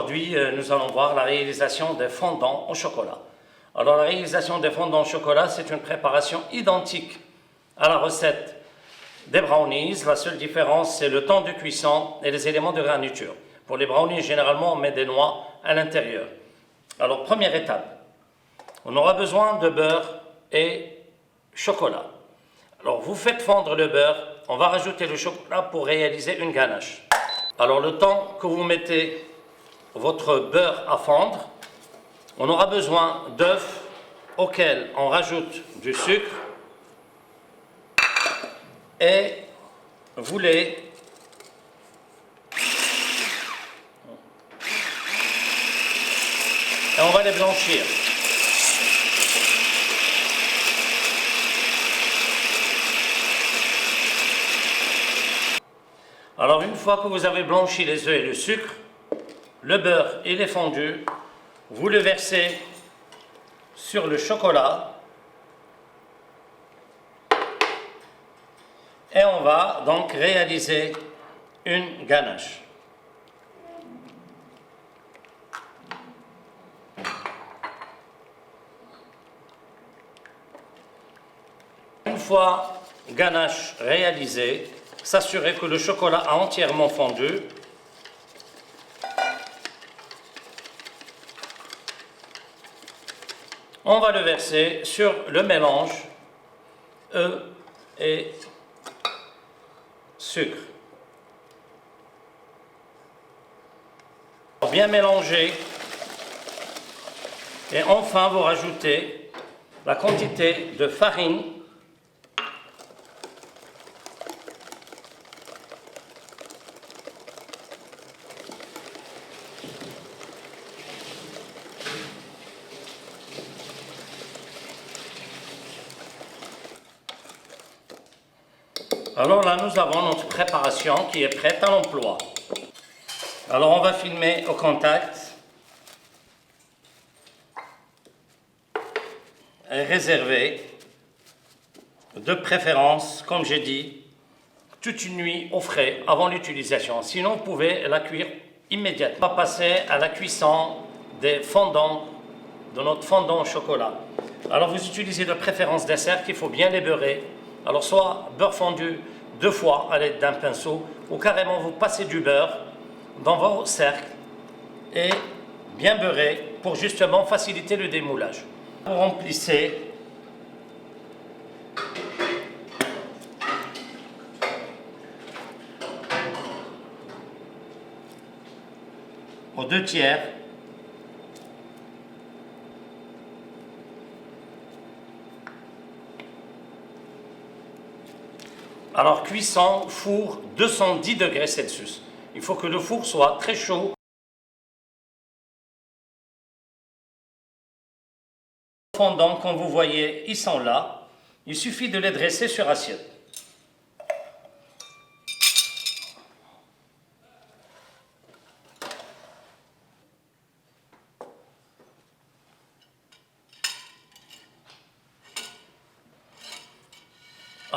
Aujourd'hui, nous allons voir la réalisation des fondants au chocolat. Alors, la réalisation des fondants au chocolat, c'est une préparation identique à la recette des brownies. La seule différence, c'est le temps de cuisson et les éléments de garniture. Pour les brownies, généralement, on met des noix à l'intérieur. Alors, première étape, on aura besoin de beurre et chocolat. Alors, vous faites fondre le beurre, on va rajouter le chocolat pour réaliser une ganache. Alors, le temps que vous mettez votre beurre à fondre, on aura besoin d'œufs auxquels on rajoute du sucre et vous les et on va les blanchir. Alors une fois que vous avez blanchi les œufs et le sucre, le beurre il est fondu, vous le versez sur le chocolat et on va donc réaliser une ganache. Une fois ganache réalisée, s'assurer que le chocolat a entièrement fondu. On va le verser sur le mélange œufs et sucre. Bien mélanger et enfin vous rajoutez la quantité de farine Alors là, nous avons notre préparation qui est prête à l'emploi. Alors on va filmer au contact et réserver, de préférence, comme j'ai dit, toute une nuit au frais avant l'utilisation. Sinon, vous pouvez la cuire immédiatement. On va passer à la cuisson des fondants, de notre fondant au chocolat. Alors vous utilisez de préférence des cercles, il faut bien les beurrer. Alors soit beurre fondu 2 fois à l'aide d'un pinceau, ou carrément vous passez du beurre dans vos cercles et bien beurré pour justement faciliter le démoulage. Vous remplissez aux 2/3. Alors cuisson, four 210 degrés Celsius. Il faut que le four soit très chaud. Les fondants, comme vous voyez, ils sont là. Il suffit de les dresser sur assiette.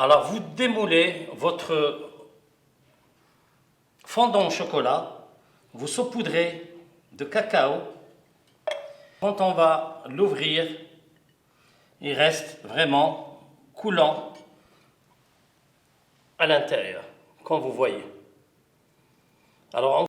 Alors vous démoulez votre fondant au chocolat, vous saupoudrez de cacao. Quand on va l'ouvrir, il reste vraiment coulant à l'intérieur, comme vous voyez. Alors